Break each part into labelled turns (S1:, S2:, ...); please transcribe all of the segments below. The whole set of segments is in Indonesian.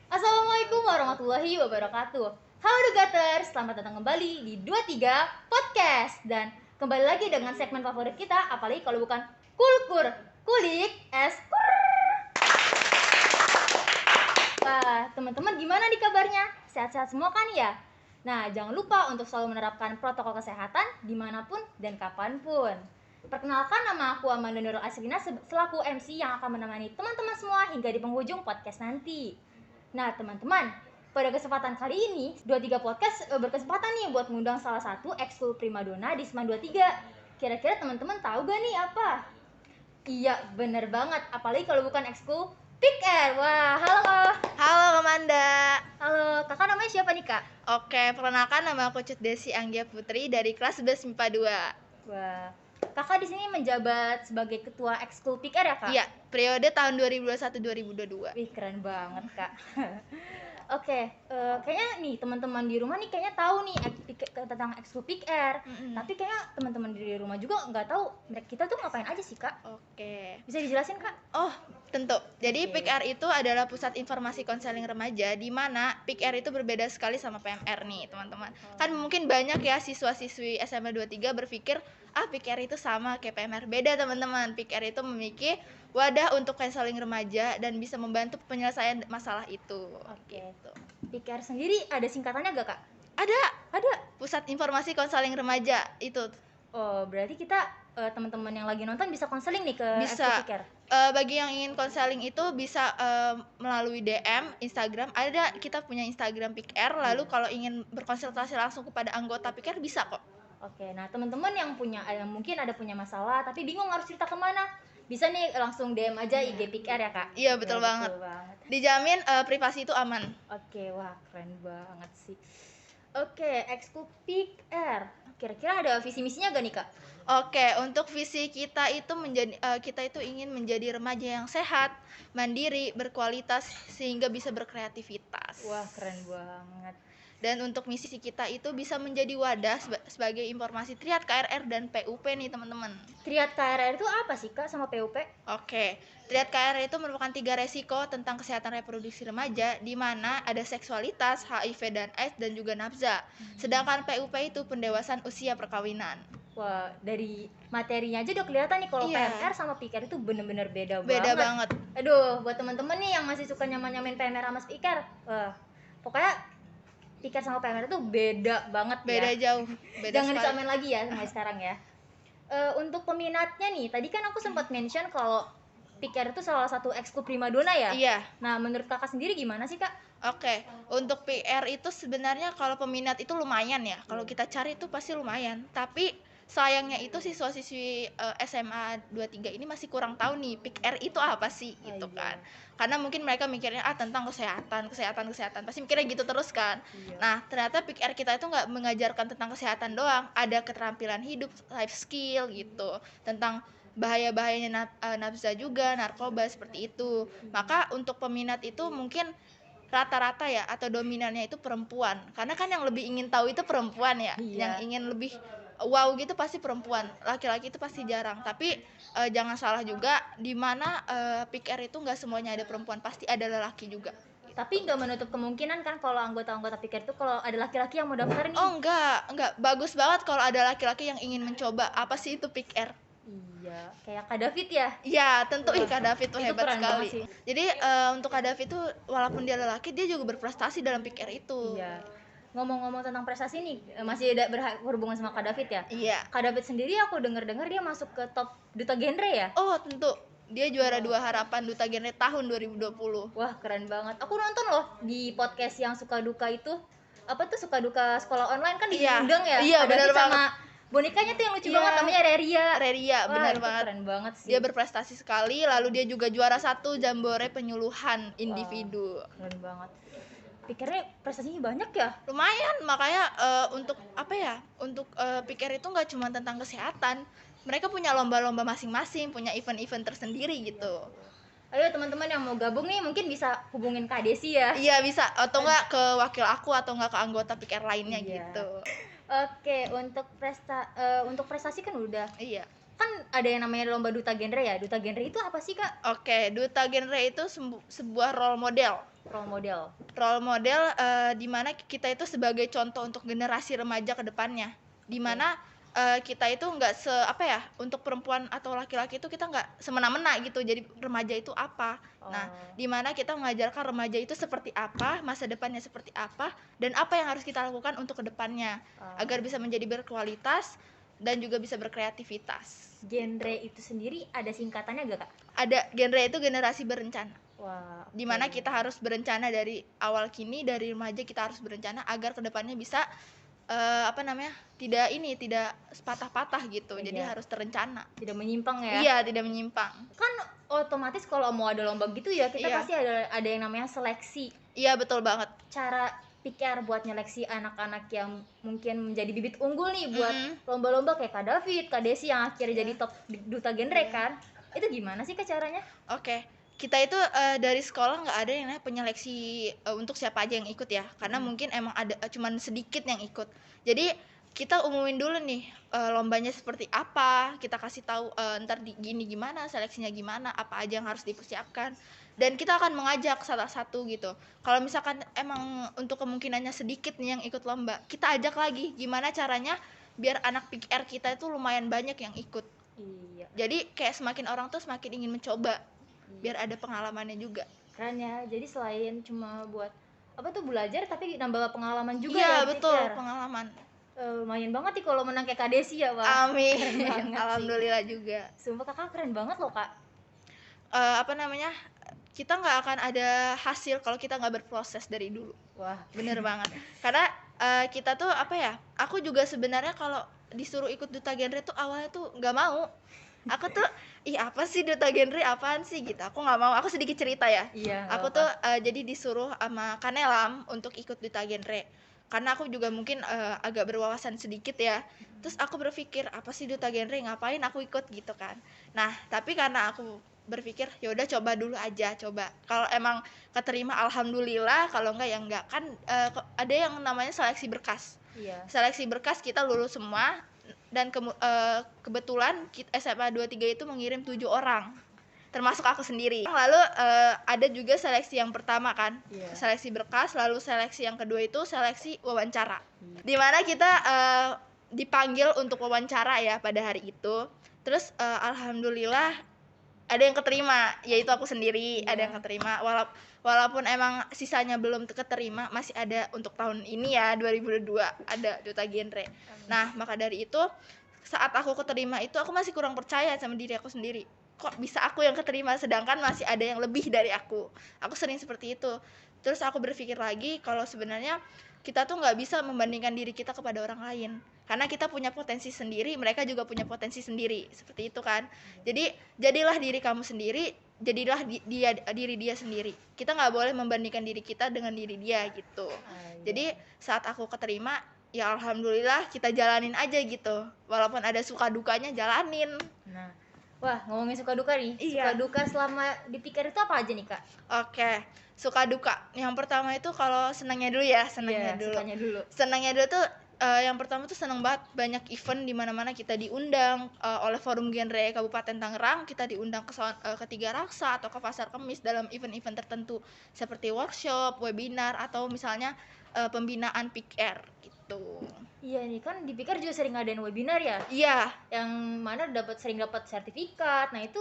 S1: Assalamualaikum warahmatullahi wabarakatuh. Halo Dugaters, selamat datang kembali di 23 Podcast. Dan kembali lagi dengan segmen favorit kita, apalagi kalau bukan Kulkur, Kulik es Kur. Wah, teman-teman gimana nih kabarnya? Sehat-sehat semua kan ya? Nah, jangan lupa untuk selalu menerapkan protokol kesehatan dimanapun dan kapanpun. Perkenalkan, nama aku Amanda Nurul Asrina selaku MC yang akan menemani teman-teman semua hingga di penghujung podcast nanti. Nah, teman-teman, pada kesempatan kali ini 23 Podcast berkesempatan nih buat mengundang salah satu ekskul primadona di Seman 23. Kira-kira teman-teman tahu gak nih apa? Iya, bener banget. Apalagi kalau bukan ekskul Pick Air. Wah, halo.
S2: Halo Amanda.
S1: Halo, kakak namanya siapa nih, Kak?
S2: Oke, perkenalkan nama aku Cut Desi Anggia Putri dari kelas 11 MIPA 2.
S1: Wah, kakak di sini menjabat sebagai ketua ekskul Pick Air ya, Kak?
S2: Iya, periode tahun 2021-2022.
S1: Wih, keren banget, Kak. Oke, kayaknya nih teman-teman di rumah nih kayaknya tahu nih tentang ekskul Pick Air. Tapi kayaknya teman-teman di rumah juga nggak tahu kita tuh ngapain aja sih, Kak?
S2: Oke.
S1: Bisa dijelasin, Kak?
S2: Oh, tentu. Jadi
S1: Oke.
S2: PIKR itu adalah pusat informasi konseling remaja, di mana PIKR itu berbeda sekali sama PMR nih, teman-teman. Kan mungkin banyak ya siswa-siswi SMA 23 berpikir, PIKR itu sama kayak PMR. Beda, teman-teman. PIKR itu memiliki wadah untuk konseling remaja dan bisa membantu penyelesaian masalah itu.
S1: Oke.
S2: Gitu.
S1: Pick Air sendiri ada singkatannya gak, Kak?
S2: Ada
S1: Ada.
S2: Pusat Informasi Konseling Remaja itu.
S1: Oh, berarti kita teman-teman yang lagi nonton bisa konseling nih ke
S2: Bisa.
S1: ekskul Pick Air.
S2: Bagi yang ingin konseling itu bisa melalui DM Instagram. Ada, kita punya Instagram PIKR. Lalu kalau ingin berkonsultasi langsung kepada anggota PIKR bisa kok.
S1: Oke, nah teman-teman yang mungkin ada punya masalah tapi bingung harus cerita kemana, bisa nih langsung DM aja IG Pick Air ya, Kak?
S2: Iya, betul banget. Dijamin privasi itu aman.
S1: Oke, wah keren banget sih. Oke, ekskul Pick Air. Kira-kira ada visi misinya gak nih, Kak?
S2: Oke, untuk visi kita itu kita itu ingin menjadi remaja yang sehat, mandiri, berkualitas sehingga bisa berkreativitas.
S1: Wah, keren banget.
S2: Dan untuk misi kita itu bisa menjadi wadah sebagai informasi Triad KRR dan PUP nih, teman-teman.
S1: Triad KRR itu apa sih, Kak, sama PUP?
S2: Oke, Triad KRR itu merupakan 3 resiko tentang kesehatan reproduksi remaja, di mana ada seksualitas, HIV dan AIDS, dan juga nafsa. Sedangkan PUP itu pendewasaan usia perkawinan.
S1: Wah, dari materinya aja udah kelihatan nih kalau
S2: Iya.
S1: PMR sama PIKR itu bener-bener beda
S2: banget.
S1: Aduh, buat temen-temen nih yang masih suka nyamain PMR sama PIKR, wah, pokoknya PIKR sama PMR itu beda banget
S2: Beda
S1: ya.
S2: jauh.
S1: Jangan disamain lagi ya mulai sekarang ya. Untuk peminatnya nih, tadi kan aku sempat mention kalau PIKR itu salah satu ekskul primadona ya.
S2: Iya.
S1: Nah, menurut kakak sendiri gimana sih, Kak?
S2: Oke, untuk PR itu sebenarnya kalau peminat itu lumayan ya. Kalau kita cari itu pasti lumayan. Tapi sayangnya itu siswa-siswi SMA 23 ini masih kurang tahu nih PR itu apa sih gitu
S1: Iya.
S2: kan. Karena mungkin mereka mikirnya tentang kesehatan. Pasti mikirnya gitu terus kan.
S1: Iya.
S2: Nah, ternyata PR kita itu nggak mengajarkan tentang kesehatan doang, ada keterampilan hidup, life skill gitu. Tentang bahaya-bahayanya nafsa juga, narkoba seperti itu. Maka untuk peminat itu mungkin rata-rata ya atau dominannya itu perempuan, karena kan yang lebih ingin tahu itu perempuan ya.
S1: Iya.
S2: Yang ingin lebih wow gitu pasti perempuan, laki-laki itu pasti jarang. Tapi jangan salah juga, di mana PIKR itu nggak semuanya ada perempuan, pasti ada lelaki juga.
S1: Tapi nggak menutup kemungkinan kan kalau anggota-anggota PIKR itu kalau ada laki-laki yang mau daftar nih.
S2: Oh enggak, bagus banget kalau ada laki-laki yang ingin mencoba apa sih itu PIKR.
S1: Iya, kayak Kak David ya.
S2: Iya, tentu. Kak David tuh
S1: itu
S2: hebat
S1: keren
S2: sekali.
S1: banget sih.
S2: Jadi untuk Kak David tuh walaupun dia lelaki, dia juga berprestasi dalam PIKR itu.
S1: Iya. Ngomong-ngomong tentang prestasi nih, masih ada berhubungan sama Kak David ya?
S2: Iya.
S1: Kak David sendiri aku dengar-dengar dia masuk ke top duta genre ya?
S2: Oh, tentu. Dia juara 2 harapan duta genre tahun 2020.
S1: Wah, keren banget. Aku nonton loh di podcast yang suka duka itu. Apa tuh suka duka sekolah online kan
S2: Iya.
S1: diundang ya?
S2: Iya,
S1: Kak
S2: benar
S1: David sama
S2: banget.
S1: bonekanya tuh yang lucu
S2: Iya.
S1: banget namanya Reria.
S2: Reria,
S1: Wah,
S2: benar
S1: itu
S2: banget.
S1: Keren banget sih.
S2: Dia berprestasi sekali, lalu dia juga juara 1 Jambore penyuluhan individu.
S1: Wah, keren banget. Pikirnya prestasinya banyak ya?
S2: Lumayan, makanya untuk apa ya? Untuk PIKR itu nggak cuma tentang kesehatan. Mereka punya lomba-lomba masing-masing, punya event-event tersendiri gitu.
S1: Ayo teman-teman yang mau gabung nih mungkin bisa hubungin Kak Desi ya.
S2: Iya, bisa, atau enggak ke wakil aku atau enggak ke anggota PIKR lainnya
S1: Iya.
S2: gitu.
S1: Oke, untuk prestasi kan udah.
S2: Iya.
S1: kan ada yang namanya lomba duta genre ya. Duta genre itu apa sih, Kak?
S2: Oke, duta genre itu sebuah role model.
S1: Role model.
S2: Role model di mana kita itu sebagai contoh untuk generasi remaja ke depannya. Di mana kita itu nggak untuk perempuan atau laki-laki itu kita nggak semena-mena gitu. Jadi remaja itu apa? Nah, di mana kita mengajarkan remaja itu seperti apa, masa depannya seperti apa, dan apa yang harus kita lakukan untuk ke depannya agar bisa menjadi berkualitas dan juga bisa berkreativitas.
S1: Genre itu sendiri ada singkatannya gak, Kak?
S2: Ada, genre itu generasi berencana.
S1: Wah,
S2: Dimana kita harus berencana dari awal kini, dari remaja kita harus berencana agar kedepannya bisa tidak patah-patah gitu. Jadi
S1: Iya.
S2: harus terencana.
S1: Tidak menyimpang ya.
S2: Iya, tidak menyimpang.
S1: Kan otomatis kalau mau ada lomba gitu ya, kita
S2: Iya.
S1: pasti ada yang namanya seleksi.
S2: Iya, betul banget.
S1: Cara pikir buat nyeleksi anak-anak yang mungkin menjadi bibit unggul nih buat
S2: Mm-mm.
S1: lomba-lomba kayak Kak David, Kak Desi yang akhirnya
S2: Iya.
S1: jadi top duta genre kan. Itu gimana sih Kak caranya?
S2: Oke, kita itu dari sekolah nggak ada yang namanya penyeleksi untuk siapa aja yang ikut ya, karena mungkin emang ada cuman sedikit yang ikut. Jadi kita umumin dulu nih lombanya seperti apa, kita kasih tahu ntar gini gimana, seleksinya gimana, apa aja yang harus dipersiapkan, dan kita akan mengajak salah satu gitu. Kalau misalkan emang untuk kemungkinannya sedikit nih yang ikut lomba, kita ajak lagi gimana caranya biar anak PR kita itu lumayan banyak yang ikut.
S1: Iya.
S2: Jadi kayak semakin orang tuh semakin ingin mencoba biar ada pengalamannya juga.
S1: Keren ya. Jadi selain cuma buat apa tuh belajar tapi nambah pengalaman juga
S2: Iya,
S1: ya.
S2: betul,
S1: Pikir.
S2: pengalaman.
S1: Lumayan banget nih kalau menang kayak Kak Desi ya, Pak.
S2: Amin.
S1: Keren banget sih.
S2: Alhamdulillah juga.
S1: Sumpah Kakak keren banget loh, Kak.
S2: Kita nggak akan ada hasil kalau kita nggak berproses dari dulu.
S1: Wah,
S2: Bener banget. Karena kita tuh aku juga sebenarnya kalau disuruh ikut duta genre tuh awalnya tuh nggak mau. Aku tuh apa sih duta genre, apaan sih gitu, aku nggak mau. Aku sedikit cerita ya.
S1: iya.
S2: Aku tuh jadi disuruh sama Kanelam untuk ikut duta genre karena aku juga mungkin agak berwawasan sedikit ya. Terus aku berpikir apa sih duta genre, ngapain aku ikut gitu kan. Nah tapi karena aku berpikir ya udah coba dulu aja, coba kalau emang keterima alhamdulillah, kalau enggak ya enggak kan. Ada yang namanya seleksi berkas.
S1: Iya.
S2: Seleksi berkas kita lulus semua, dan kebetulan SMA 23 itu mengirim 7 orang termasuk aku sendiri. Lalu ada juga seleksi yang pertama kan,
S1: Iya.
S2: seleksi berkas, lalu seleksi yang kedua itu seleksi wawancara, dimana kita dipanggil untuk wawancara ya pada hari itu. Terus alhamdulillah ada yang keterima, yaitu aku sendiri.
S1: Iya.
S2: Ada yang keterima, walaupun emang sisanya belum keterima, masih ada untuk tahun ini ya 2022 ada duta genre. Nah maka dari itu saat aku keterima itu aku masih kurang percaya sama diri aku sendiri, kok bisa aku yang keterima sedangkan masih ada yang lebih dari aku sering seperti itu. Terus aku berpikir lagi kalau sebenarnya kita tuh nggak bisa membandingkan diri kita kepada orang lain, karena kita punya potensi sendiri, mereka juga punya potensi sendiri, seperti itu kan. Jadi jadilah diri kamu sendiri, jadilah diri dia sendiri. Kita nggak boleh membandingkan diri kita dengan diri dia gitu. Jadi saat aku keterima ya alhamdulillah, kita jalanin aja gitu, walaupun ada suka dukanya jalanin.
S1: Nah, wah ngomongin suka duka nih.
S2: Iya.
S1: Suka duka selama di pikir itu apa aja nih Kak?
S2: Oke, suka duka. Yang pertama itu kalau senangnya dulu ya, senangnya
S1: Iya,
S2: dulu.
S1: sukanya dulu.
S2: Senangnya dulu tuh yang pertama tuh senang banget, banyak event di mana-mana kita diundang oleh Forum Genre Kabupaten Tangerang. Kita diundang ke Tiga Raksa atau ke Pasar Kemis dalam event-event tertentu seperti workshop, webinar, atau misalnya pembinaan PR gitu.
S1: Iya nih kan dipikir juga sering ngadain webinar ya,
S2: Iya,
S1: yang mana sering dapat sertifikat. Nah itu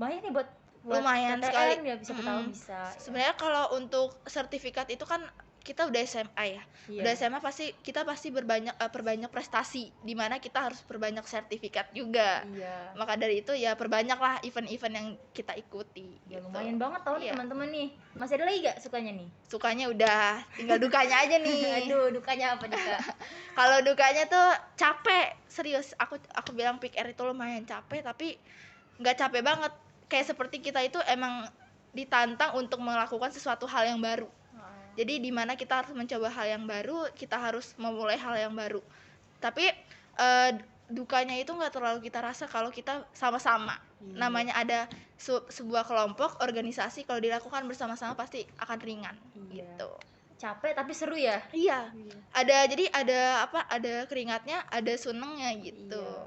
S1: banyak nih buat
S2: lumayan
S1: PTN
S2: sekali.
S1: ya, bisa tahu bisa.
S2: Sebenarnya kalau untuk sertifikat itu kan kita udah SMA ya.
S1: Iya.
S2: Udah SMA kita pasti perbanyak prestasi, di mana kita harus perbanyak sertifikat juga.
S1: Iya.
S2: Maka dari itu ya perbanyaklah event-event yang kita ikuti.
S1: Ya
S2: gitu.
S1: lumayan banget tau nih
S2: Iya.
S1: teman-teman nih. Masih ada lagi gak sukanya nih?
S2: Sukanya udah, tinggal dukanya aja nih.
S1: Aduh, dukanya apa nih Kak?
S2: Kalau dukanya tuh capek, serius. Aku bilang PR itu lumayan capek, tapi nggak capek banget. Kayak seperti kita itu emang ditantang untuk melakukan sesuatu hal yang baru. Jadi di mana kita harus mencoba hal yang baru, kita harus memulai hal yang baru. Tapi dukanya itu nggak terlalu kita rasa kalau kita sama-sama. Namanya ada sebuah kelompok, organisasi, kalau dilakukan bersama-sama pasti akan ringan. Gitu.
S1: Capek tapi seru ya?
S2: Iya. Jadi ada keringatnya, ada senengnya gitu.
S1: Iya.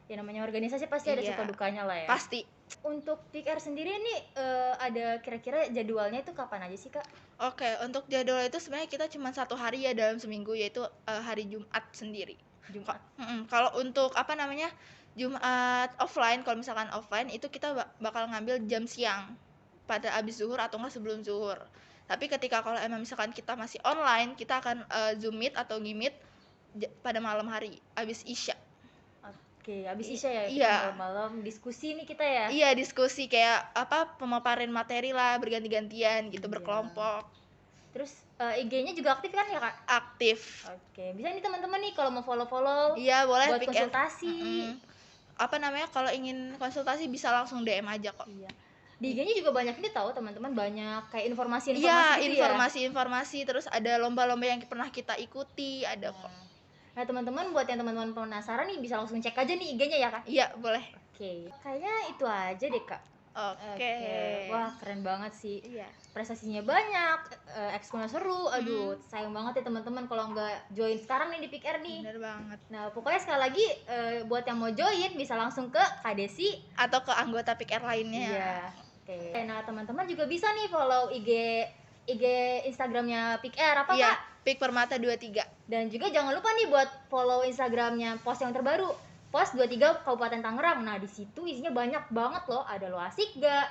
S1: Ya namanya organisasi pasti ada
S2: Iya.
S1: suka dukanya lah ya.
S2: Pasti.
S1: Untuk Pick Air sendiri nih ada kira-kira jadwalnya itu kapan aja sih Kak?
S2: Oke, untuk jadwal itu sebenarnya kita cuma 1 hari ya dalam seminggu, yaitu hari Jumat sendiri.
S1: Jumat.
S2: Kalau untuk apa namanya, Jumat offline, kalau misalkan offline itu kita bakal ngambil jam siang pada abis zuhur atau enggak sebelum zuhur. Tapi ketika kalau emang misalkan kita masih online, kita akan Zoom meet atau Gmeet pada malam hari abis Isya.
S1: Oke, habis Isya ya, kita
S2: Iya.
S1: malam-malam diskusi nih kita ya.
S2: Iya, diskusi kayak apa, pemaparin materi lah, berganti-gantian gitu,
S1: Iya.
S2: berkelompok.
S1: Terus IG-nya juga aktif kan ya Kak?
S2: Aktif.
S1: Oke, bisa nih teman-teman nih kalau mau follow-follow
S2: Iya, boleh
S1: buat
S2: Pick Air.
S1: konsultasi.
S2: Apa namanya, kalau ingin konsultasi bisa langsung DM aja kok.
S1: Iya. Di IG-nya juga banyak nih tahu teman-teman, banyak kayak informasi-informasi
S2: Iya,
S1: gitu ya.
S2: informasi-informasi, terus ada lomba-lomba yang pernah kita ikuti, ada kok.
S1: Nah teman-teman, buat yang teman-teman penasaran nih bisa langsung cek aja nih IG-nya ya Kak.
S2: Iya, boleh.
S1: Oke, kayaknya itu aja deh Kak.
S2: Oke.
S1: Wah keren banget sih.
S2: Iya.
S1: Prestasinya banyak, ekskulnya seru. Aduh, sayang banget ya teman-teman kalau nggak join sekarang nih di Pick Air nih.
S2: Bener banget.
S1: Nah pokoknya sekali lagi buat yang mau join bisa langsung ke Kak Desi.
S2: Atau ke anggota Pick Air lainnya.
S1: Iya. Oke. Nah teman-teman juga bisa nih follow IG Instagramnya Pick Air apa
S2: Iya,
S1: Kak?
S2: Pick Permata 23.
S1: Dan juga jangan lupa nih buat follow Instagramnya Pos yang terbaru, Pos 23 Kabupaten Tangerang. Nah di situ isinya banyak banget loh. Ada Lo Asik Gak,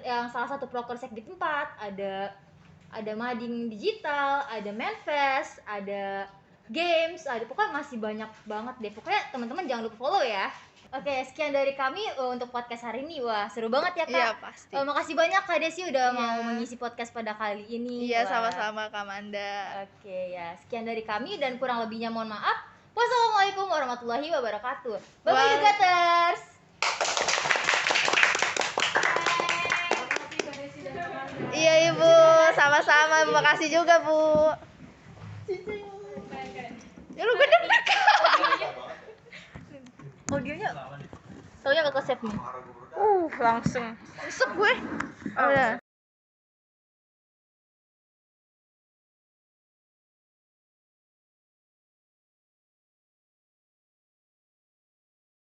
S1: yang salah satu prokersek di tempat, ada Mading Digital, ada Manfest, ada games, ada pokoknya masih banyak banget deh. Pokoknya teman-teman jangan lupa follow ya. Oke, sekian dari kami untuk podcast hari ini. Wah, seru banget ya Kak.
S2: Iya, pasti.
S1: Makasih banyak Kak Desi udah
S2: Iya.
S1: mau mengisi podcast pada kali ini.
S2: Iya,
S1: Wah.
S2: sama-sama Kak Manda.
S1: Oke ya, sekian dari kami dan kurang lebihnya mohon maaf. Wassalamualaikum warahmatullahi wabarakatuh. Bye-bye Yugaters.
S2: Iya Ibu, sama-sama. Terima kasih juga Bu. Ya lu gue deg-degan.
S1: Audionya soalnya bakal save nih.
S2: Langsung. Besok gue. Udah.